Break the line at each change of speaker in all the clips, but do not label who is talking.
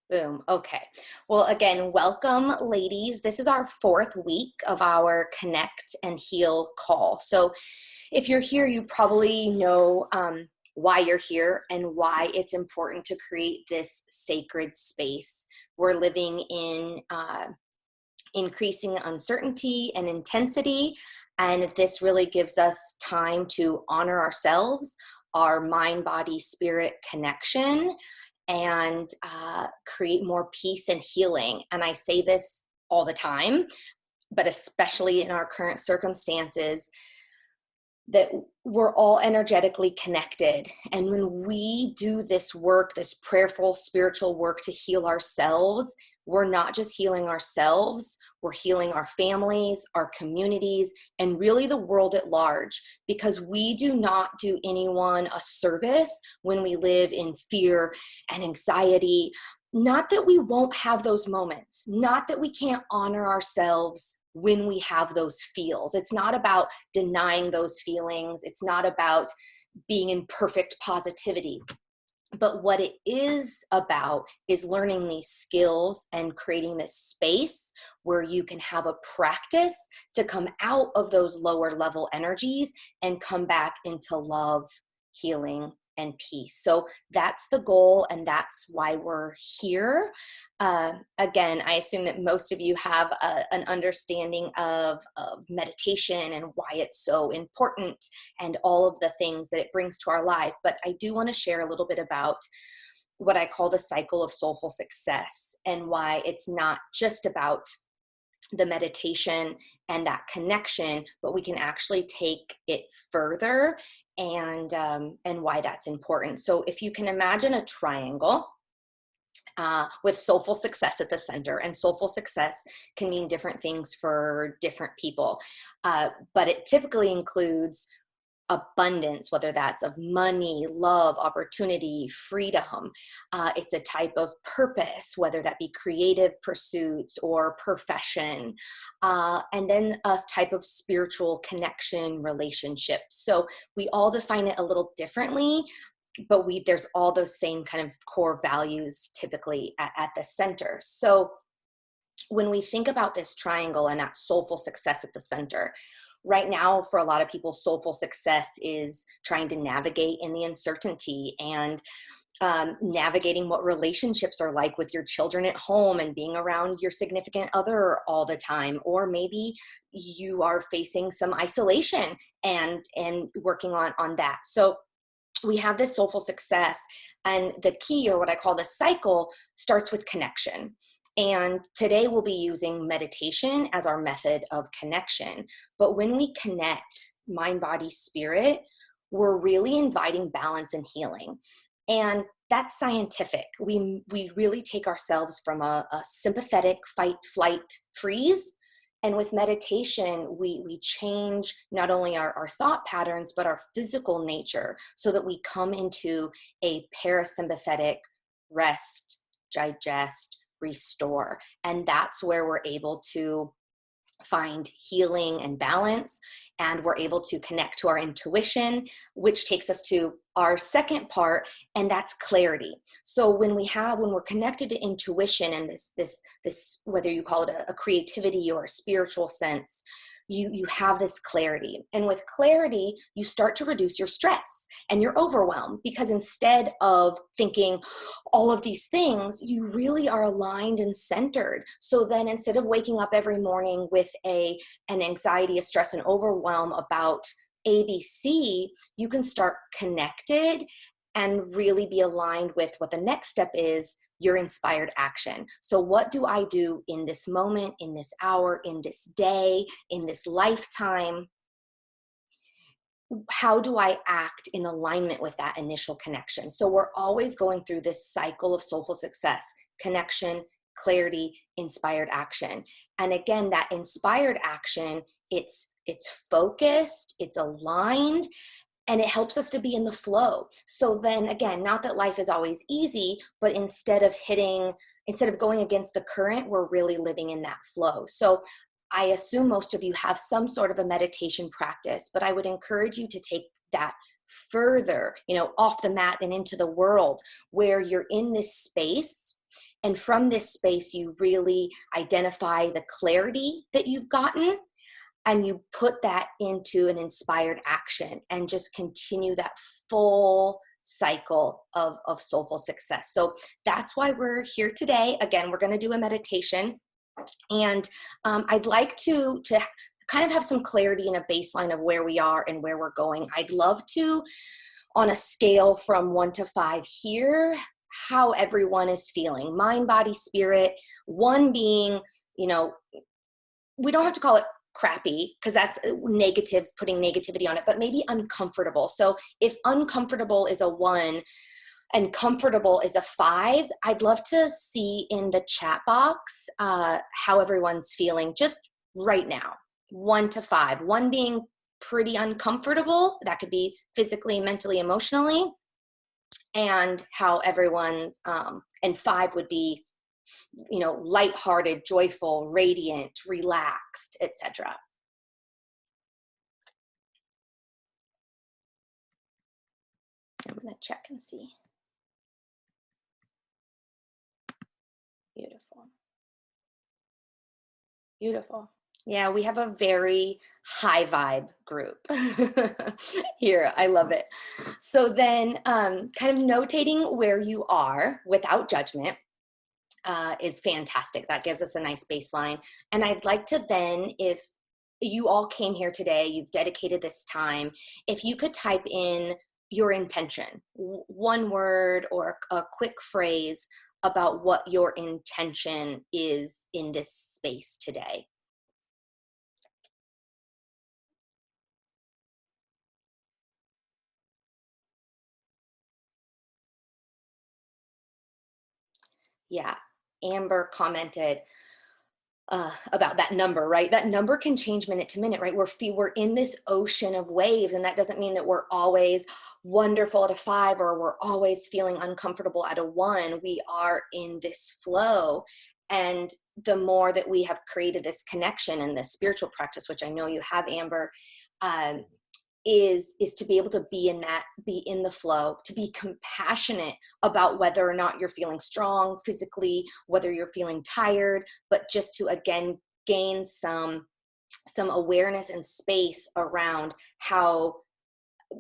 Boom. Okay. Well, again, welcome, ladies. This is our fourth week of our Connect and Heal call. So, if you're here, you probably know why you're here and why it's important to create this sacred space. We're living in increasing uncertainty and intensity, and this really gives us time to honor ourselves, our mind, body, spirit connection, and create more peace and healing. And I say this all the time, but especially in our current circumstances, that we're all energetically connected. And when we do this work, this prayerful spiritual work to heal ourselves, we're not just healing ourselves, we're healing our families, our communities, and really the world at large, because we do not do anyone a service when we live in fear and anxiety. Not that we won't have those moments, not that we can't honor ourselves when we have those feels. It's not about denying those feelings. It's not about being in perfect positivity. But what it is about is learning these skills and creating this space where you can have a practice to come out of those lower level energies and come back into love, healing, and peace. So that's the goal, and that's why we're here. Again, I assume that most of you have an understanding of meditation and why it's so important and all of the things that it brings to our life. But I do want to share a little bit about what I call the cycle of soulful success and why it's not just about the meditation and that connection, but we can actually take it further, and why that's important. So if you can imagine a triangle with soulful success at the center, and soulful success can mean different things for different people, but it typically includes abundance, whether that's of money, love, opportunity, freedom. It's a type of purpose, whether that be creative pursuits or profession. And then a type of spiritual connection, relationship. So we all define it a little differently, but there's all those same kind of core values typically at the center. So when we think about this triangle and that soulful success at the center, right now, for a lot of people, soulful success is trying to navigate in the uncertainty and navigating what relationships are like with your children at home and being around your significant other all the time. Or maybe you are facing some isolation and working on that. So we have this soulful success, and the key, or what I call the cycle, starts with connection. And today we'll be using meditation as our method of connection. But when we connect mind, body, spirit, we're really inviting balance and healing. And that's scientific. We really take ourselves from a sympathetic fight, flight, freeze. And with meditation, we change not only our thought patterns, but our physical nature, so that we come into a parasympathetic rest, digest, restore. And that's where we're able to find healing and balance, and we're able to connect to our intuition, which takes us to our second part, and that's clarity. So when we're connected to intuition and this whether you call it a creativity or a spiritual sense, you have this clarity. And with clarity, you start to reduce your stress and your overwhelm, because instead of thinking all of these things, you really are aligned and centered. So then instead of waking up every morning with an anxiety, a stress, and overwhelm about ABC, you can start connected and really be aligned with what the next step is, your inspired action. So what do I do in this moment, in this hour, in this day, in this lifetime? How do I act in alignment with that initial connection? So we're always going through this cycle of soulful success: connection, clarity, inspired action. And again, that inspired action, it's focused, it's aligned, and it helps us to be in the flow. So then again, not that life is always easy, but instead of going against the current, we're really living in that flow. So I assume most of you have some sort of a meditation practice, but I would encourage you to take that further, off the mat and into the world, where you're in this space And from this space, you really identify the clarity that you've gotten, and you put that into an inspired action and just continue that full cycle of soulful success. So that's why we're here today. Again, we're going to do a meditation, and I'd like to kind of have some clarity and a baseline of where we are and where we're going. I'd love to, on a scale from 1 to 5 here, how everyone is feeling, mind, body, spirit. 1 being, we don't have to call it crappy because that's negative, putting negativity on it, but maybe uncomfortable. So if uncomfortable is a 1 and comfortable is a 5, I'd love to see in the chat box how everyone's feeling just right now. 1 to 5, 1 being pretty uncomfortable, that could be physically, mentally, emotionally, and how everyone's, and 5 would be, lighthearted, joyful, radiant, relaxed, etc. I'm going to check and see. Beautiful. Beautiful. Yeah, we have a very high vibe group here. I love it. So then kind of notating where you are without judgment is fantastic. That gives us a nice baseline. And I'd like to then, if you all came here today, you've dedicated this time, if you could type in your intention, 1 word or a quick phrase about what your intention is in this space today. Yeah, Amber commented about that number, right? That number can change minute to minute, right? We're in this ocean of waves, and that doesn't mean that we're always wonderful at a 5 or we're always feeling uncomfortable at a 1. We are in this flow. And the more that we have created this connection and this spiritual practice, which I know you have, Amber, is to be able to be in the flow, to be compassionate about whether or not you're feeling strong physically, whether you're feeling tired, but just to again gain some awareness and space around how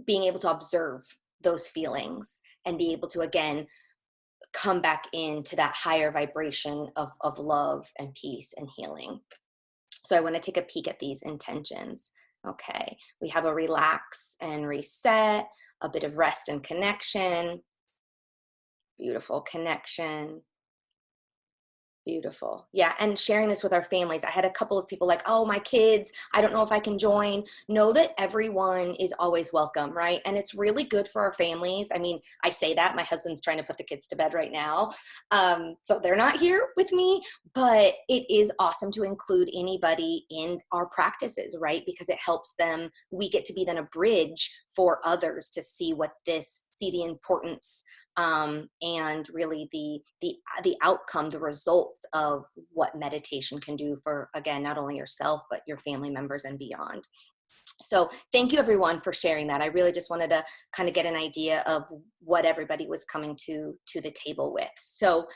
being able to observe those feelings and be able to again come back into that higher vibration of love and peace and healing. So I want to take a peek at these intentions. Okay, we have a relax and reset, a bit of rest and connection. Beautiful connection. Beautiful. Yeah, and sharing this with our families. I had a couple of people like, oh, my kids, I don't know if I can join. Know that everyone is always welcome, right? And it's really good for our families. I mean, I say that, my husband's trying to put the kids to bed right now. So they're not here with me, but it is awesome to include anybody in our practices, right? Because it helps them, we get to be then a bridge for others to see the importance and really the outcome, the results of what meditation can do for, again, not only yourself, but your family members and beyond. So thank you everyone for sharing that. I really just wanted to kind of get an idea of what everybody was coming to the table with. So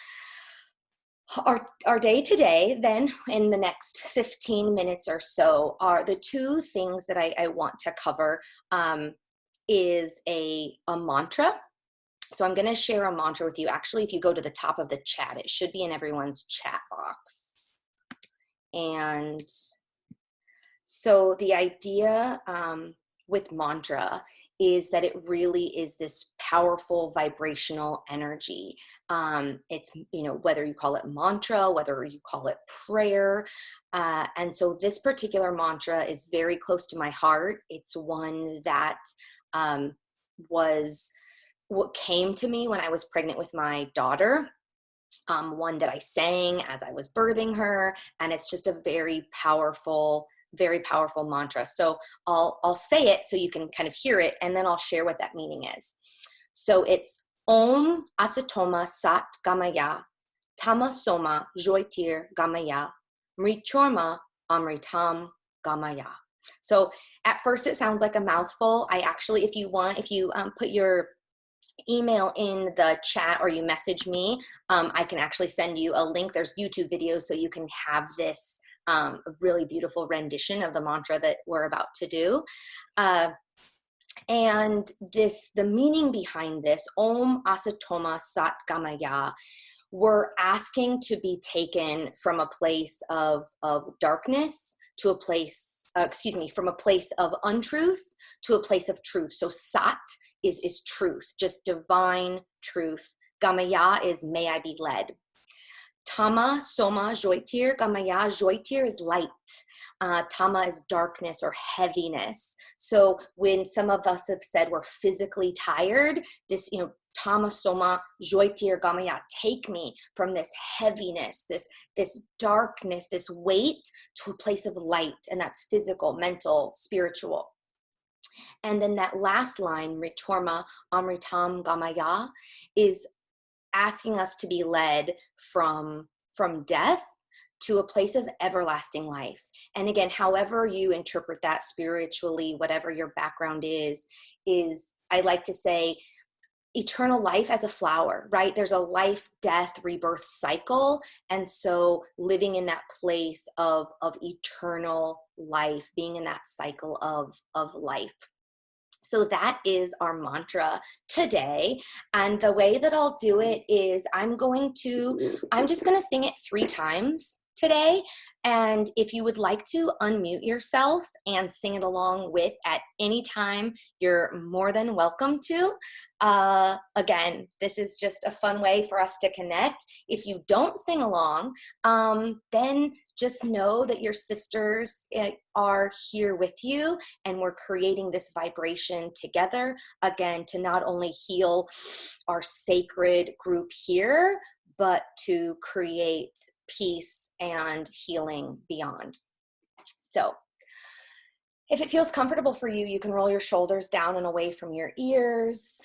our day today, then in the next 15 minutes or so, are the 2 things that I want to cover is a mantra. So I'm going to share a mantra with you. Actually, if you go to the top of the chat, it should be in everyone's chat box. And so the idea with mantra is that it really is this powerful vibrational energy. It's, whether you call it mantra, whether you call it prayer. And so this particular mantra is very close to my heart. It's one that was what came to me when I was pregnant with my daughter, one that I sang as I was birthing her, and it's just a very powerful mantra. So I'll say it so you can kind of hear it, and then I'll share what that meaning is. So it's Om Asatoma Sat Gamaya, Tamasoma Joitir Gamaya, Mrichorma Amritam Gamaya. So at first it sounds like a mouthful. I actually, if you put your email in the chat or you message me, I can actually send you a link. There's YouTube videos so you can have this really beautiful rendition of the mantra that we're about to do. And the meaning behind this, Om Asatoma Sat Gamaya, we're asking to be taken from a place of darkness to a place, from a place of untruth to a place of truth. So Sat is truth, just divine truth. Gamaya is may I be led. Tama, Soma, Joitir, Gamaya, Joitir is light. Tama is darkness or heaviness. So when some of us have said we're physically tired, this, Tama, Soma, Joitir, Gamaya, take me from this heaviness, this darkness, this weight to a place of light. And that's physical, mental, spiritual. And then that last line, Ritorma, Amritam, Gamaya, is asking us to be led from death to a place of everlasting life. And again, however you interpret that spiritually, whatever your background is I like to say eternal life as a flower, right? There's a life, death, rebirth cycle. And so living in that place of eternal life, being in that cycle of life. So that is our mantra today. And the way that I'll do it is I'm just going to sing it 3 times today. And if you would like to unmute yourself and sing it along with at any time, you're more than welcome to. Again, this is just a fun way for us to connect. If you don't sing along, then just know that your sisters are here with you and we're creating this vibration together, again, to not only heal our sacred group here, but to create peace and healing beyond. So if it feels comfortable for you, you can roll your shoulders down and away from your ears.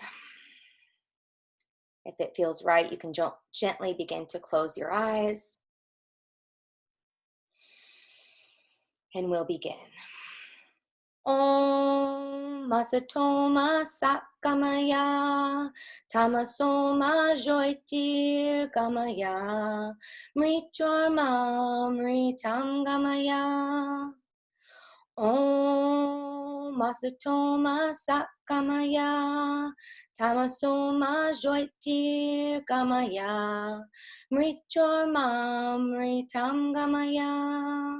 If it feels right, you can gently begin to close your eyes. And we'll begin. Om Masatoma Sakamaya Tamasoma Joitir Gamaya Mritorma Mritam Gamaya Om Masatoma Sakamaya Tamasoma Joitir Gamaya Mritorma Mritam Gamaya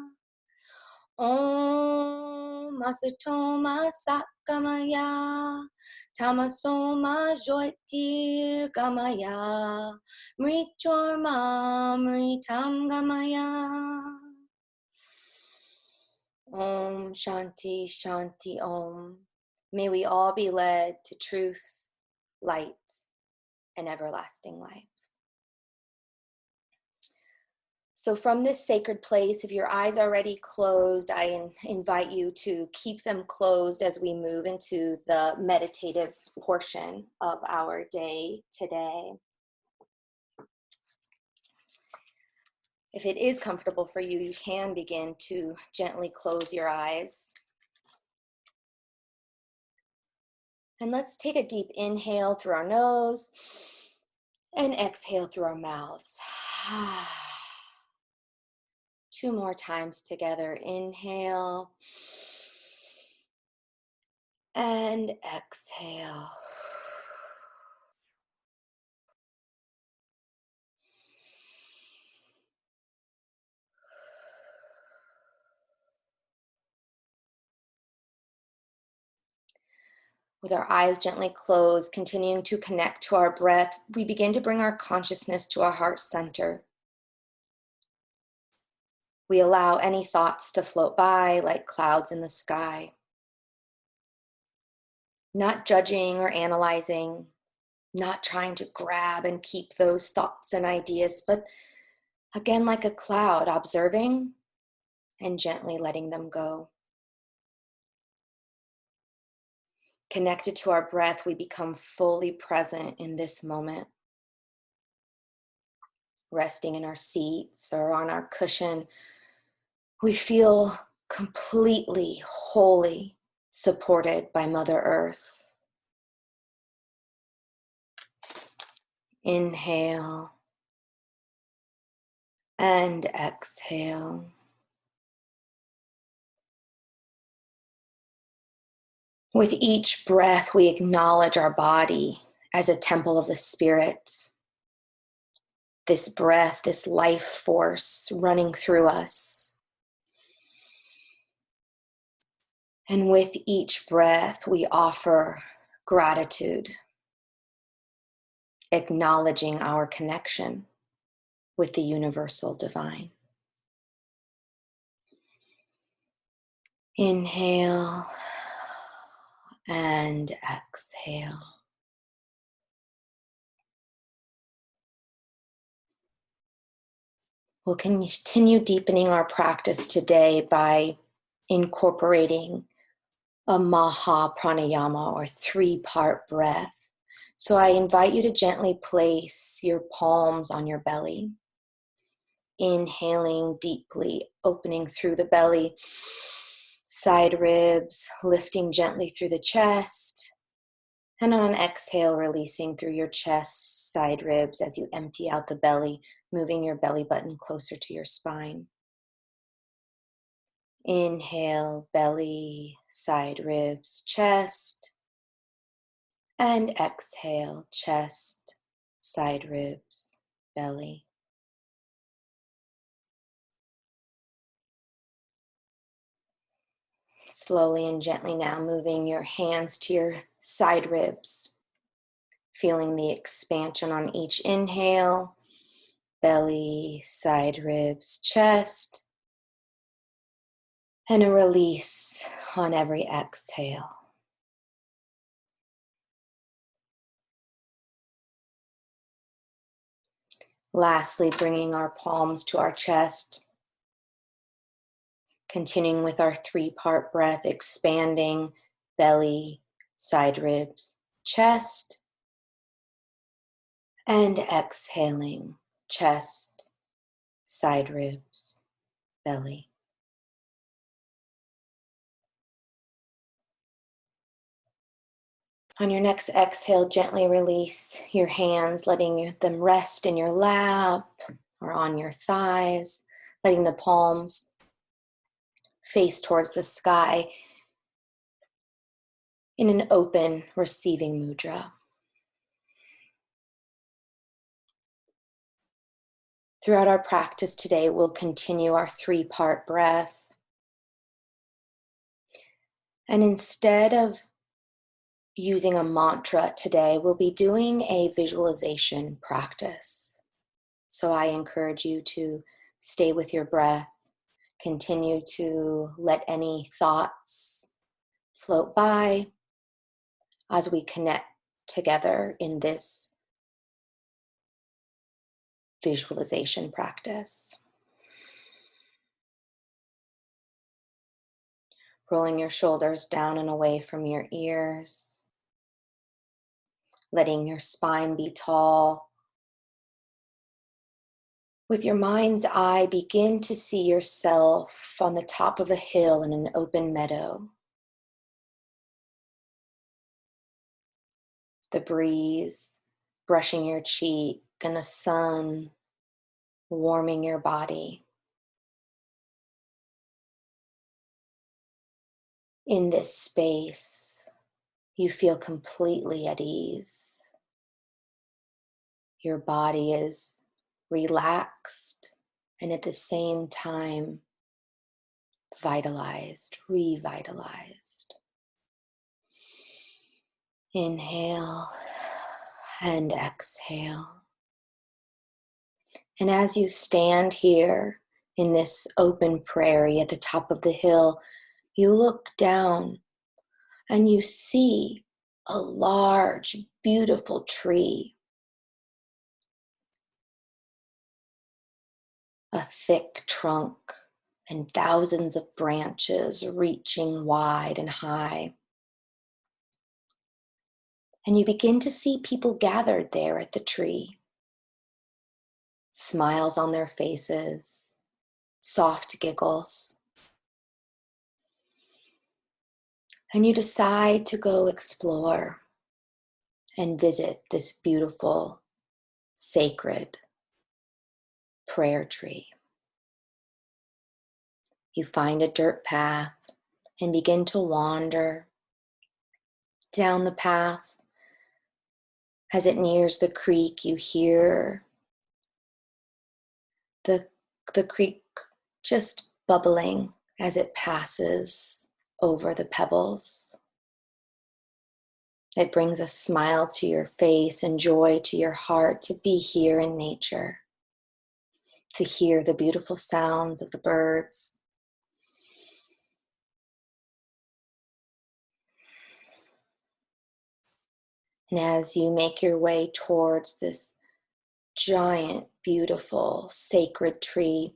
Om Masatoma Sakamaya Tamasoma Joitir Gamaya Mritorma Mritam Gamaya. Om Shanti Shanti Om. May we all be led to truth, light, and everlasting life. So from this sacred place, if your eyes are already closed, I invite you to keep them closed as we move into the meditative portion of our day today. If it is comfortable for you, you can begin to gently close your eyes. And let's take a deep inhale through our nose and exhale through our mouths. 2 more times together. Inhale and exhale. With our eyes gently closed, continuing to connect to our breath, we begin to bring our consciousness to our heart center. We allow any thoughts to float by like clouds in the sky. Not judging or analyzing, not trying to grab and keep those thoughts and ideas, but again, like a cloud, observing and gently letting them go. Connected to our breath, we become fully present in this moment. Resting in our seats or on our cushion, we feel completely, wholly supported by Mother Earth. Inhale and exhale. With each breath, we acknowledge our body as a temple of the spirit. This breath, this life force running through us. And with each breath, we offer gratitude, acknowledging our connection with the universal divine. Inhale and exhale. We'll continue deepening our practice today by incorporating a Maha Pranayama, or 3-part breath. So I invite you to gently place your palms on your belly, inhaling deeply, opening through the belly, side ribs, lifting gently through the chest, and on an exhale, releasing through your chest, side ribs as you empty out the belly, moving your belly button closer to your spine. Inhale, belly, side ribs, chest. And exhale, chest, side ribs, belly. Slowly and gently now moving your hands to your side ribs, feeling the expansion on each inhale, belly, side ribs, chest, and a release on every exhale. Lastly, bringing our palms to our chest, continuing with our 3-part breath, expanding belly, side ribs, chest, and exhaling, chest, side ribs, belly. On your next exhale, gently release your hands, letting them rest in your lap or on your thighs, letting the palms face towards the sky in an open, receiving mudra. Throughout our practice today, we'll continue our 3-part breath. And instead of using a mantra today, we'll be doing a visualization practice. So I encourage you to stay with your breath, continue to let any thoughts float by as we connect together in this visualization practice. Rolling your shoulders down and away from your ears, letting your spine be tall. With your mind's eye, begin to see yourself on the top of a hill in an open meadow. The breeze brushing your cheek and the sun warming your body. In this space, you feel completely at ease. Your body is relaxed and at the same time vitalized, revitalized. Inhale and exhale. And as you stand here in this open prairie at the top of the hill, you look down and you see a large, beautiful tree. A thick trunk and thousands of branches reaching wide and high. And you begin to see people gathered there at the tree. Smiles on their faces, soft giggles. And you decide to go explore and visit this beautiful sacred prayer tree. You find a dirt path and begin to wander down the path. As it nears the creek, you hear the creek just bubbling as it passes over the pebbles. It brings a smile to your face and joy to your heart to be here in nature, to hear the beautiful sounds of the birds. And as you make your way towards this giant, beautiful, sacred tree,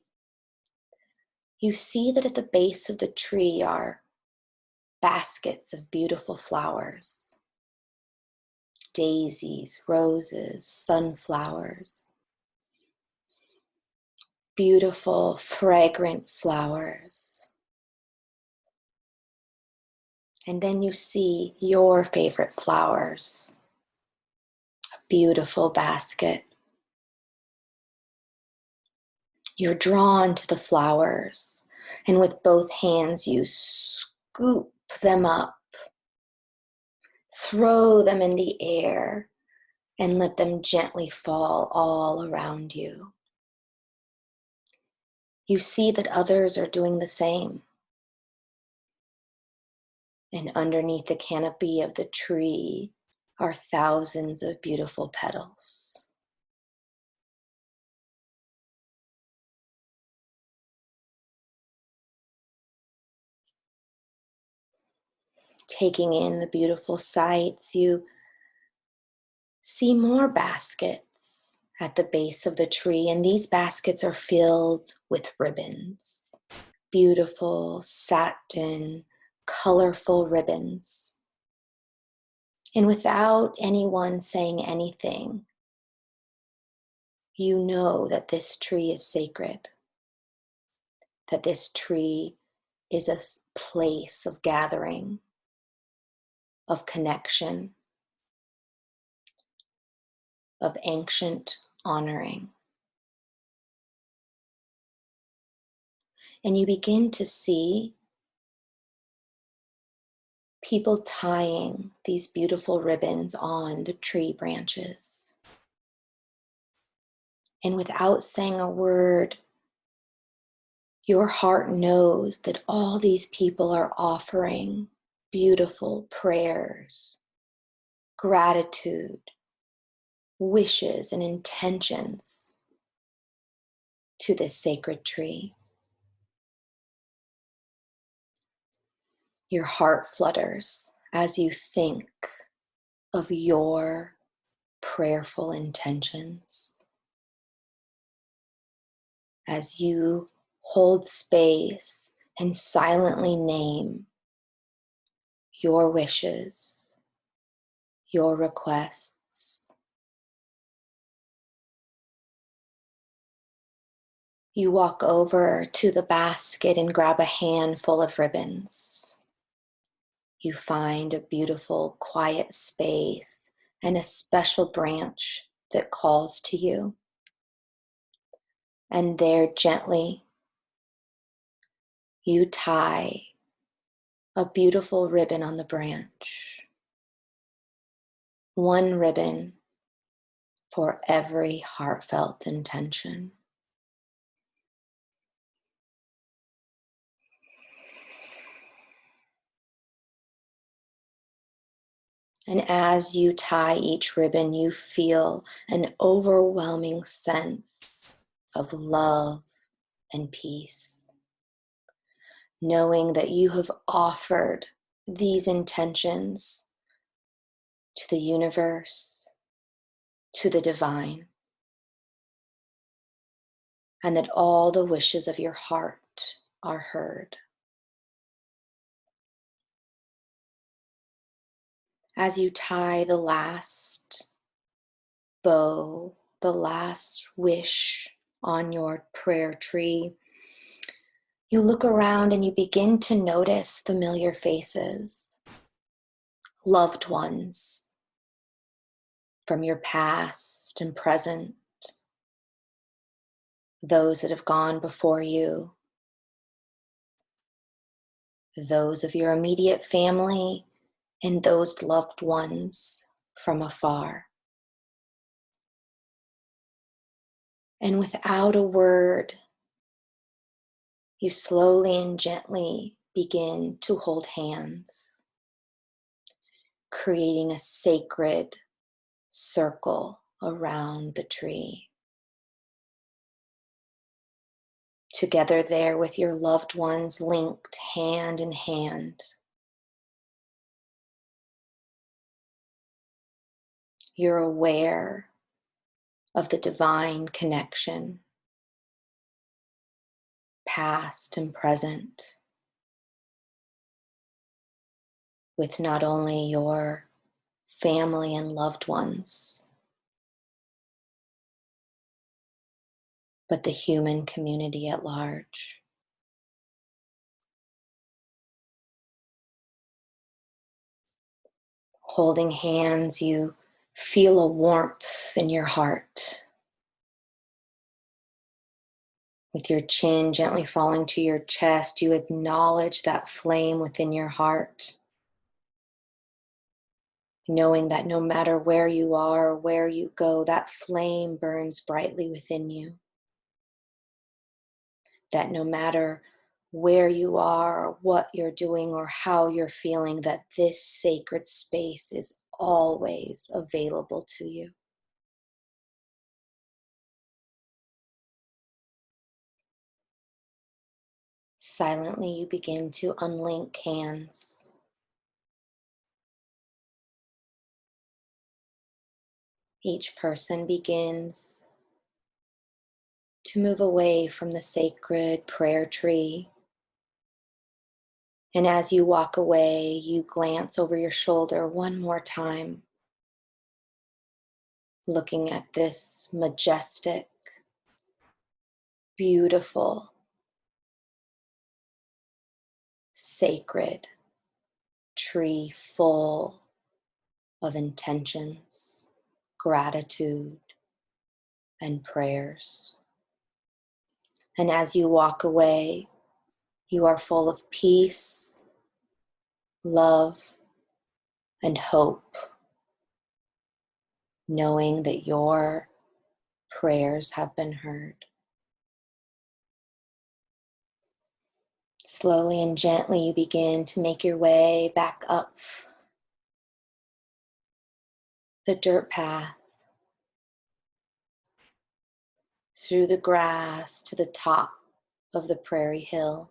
you see that at the base of the tree are baskets of beautiful flowers. Daisies, roses, sunflowers. Beautiful, fragrant flowers. And then you see your favorite flowers. A beautiful basket. You're drawn to the flowers, and with both hands you scoop them up, throw them in the air, and let them gently fall all around you. You see that others are doing the same. And underneath the canopy of the tree are thousands of beautiful petals. Taking in the beautiful sights, you see more baskets at the base of the tree, and these baskets are filled with ribbons. Beautiful satin, colorful ribbons. And without anyone saying anything, you know that this tree is sacred, that this tree is a place of gathering, of connection, of ancient honoring. And you begin to see people tying these beautiful ribbons on the tree branches. And without saying a word, your heart knows that all these people are offering beautiful prayers, gratitude, wishes, and intentions to this sacred tree. Your heart flutters as you think of your prayerful intentions, as you hold space and silently name your wishes, your requests. You walk over to the basket and grab a handful of ribbons. You find a beautiful, quiet space and a special branch that calls to you. And there gently, you tie a beautiful ribbon on the branch. One ribbon for every heartfelt intention. And as you tie each ribbon, you feel an overwhelming sense of love and peace, knowing that you have offered these intentions to the universe, to the divine, and that all the wishes of your heart are heard. As you tie the last bow, the last wish on your prayer tree, you look around and you begin to notice familiar faces, loved ones from your past and present, those that have gone before you, those of your immediate family, and those loved ones from afar. And without a word, you slowly and gently begin to hold hands, creating a sacred circle around the tree. Together there with your loved ones linked hand in hand. You're aware of the divine connection, past and present, with not only your family and loved ones, but the human community at large. Holding hands, you feel a warmth in your heart. With your chin gently falling to your chest, you acknowledge that flame within your heart, knowing that no matter where you are or where you go, that flame burns brightly within you. That no matter where you are or what you're doing or how you're feeling, that this sacred space is always available to you. Silently, you begin to unlink hands. Each person begins to move away from the sacred prayer tree. And as you walk away, you glance over your shoulder one more time, looking at this majestic, beautiful, sacred tree full of intentions, gratitude, and prayers. And as you walk away, you are full of peace, love, and hope, knowing that your prayers have been heard. Slowly and gently, you begin to make your way back up the dirt path, through the grass to the top of the prairie hill.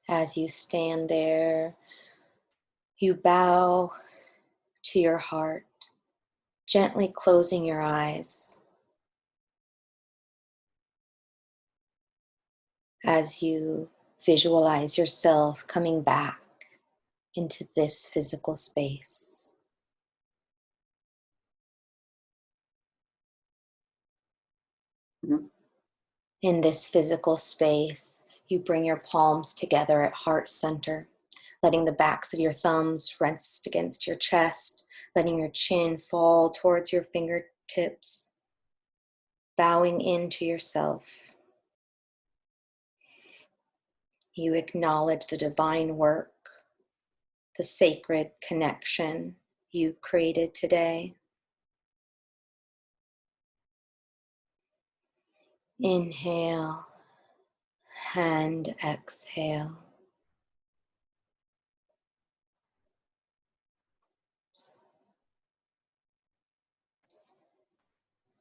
As you stand there, you bow to your heart, gently closing your eyes as you visualize yourself coming back into this physical space. In this physical space, you bring your palms together at heart center, letting the backs of your thumbs rest against your chest, letting your chin fall towards your fingertips, bowing into yourself. You acknowledge the divine work, the sacred connection you've created today. Inhale and exhale.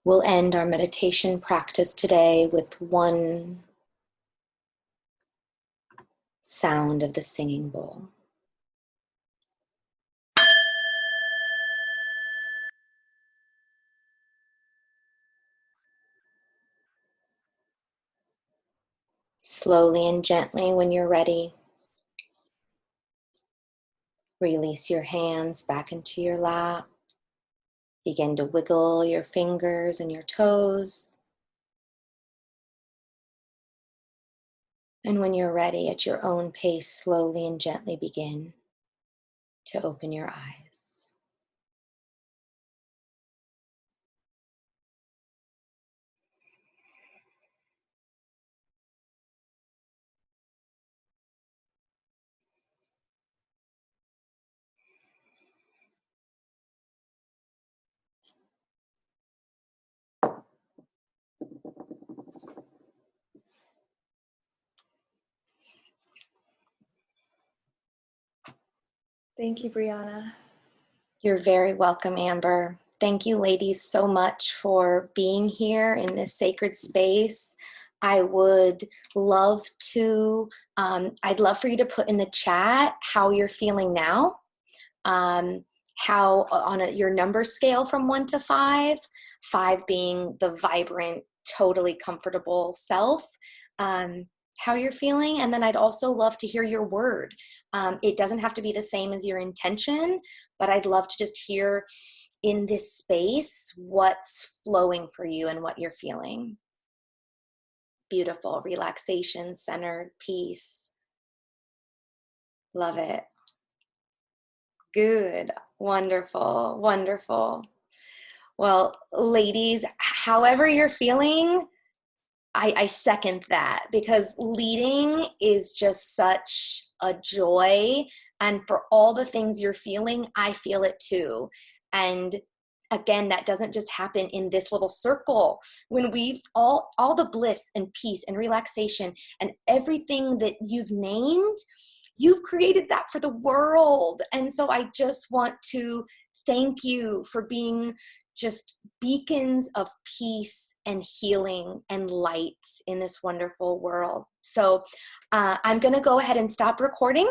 We'll end our meditation practice today with one sound of the singing bowl. Slowly and gently, when you're ready, release your hands back into your lap. Begin to wiggle your fingers and your toes. And when you're ready, at your own pace, slowly and gently begin to open your eyes.
Thank you, Brianna.
You're very welcome, Amber. Thank you, ladies, so much for being here in this sacred space. I would love to, I'd love for you to put in the chat how you're feeling now. How on your number scale from 1 to 5, 5 being the vibrant, totally comfortable self, how you're feeling. And then I'd also love to hear your word. It doesn't have to be the same as your intention, but I'd love to just hear in this space what's flowing for you and what you're feeling. Beautiful. Relaxation, centered, peace. Love it. Good. Wonderful. Wonderful. Well, ladies, however you're feeling, I second that, because leading is just such a joy. And for all the things you're feeling, I feel it too. And again, that doesn't just happen in this little circle. When we've all the bliss and peace and relaxation and everything that you've named, you've created that for the world. And so I just want to thank you for being just beacons of peace and healing and light in this wonderful world. So I'm going to go ahead and stop recording.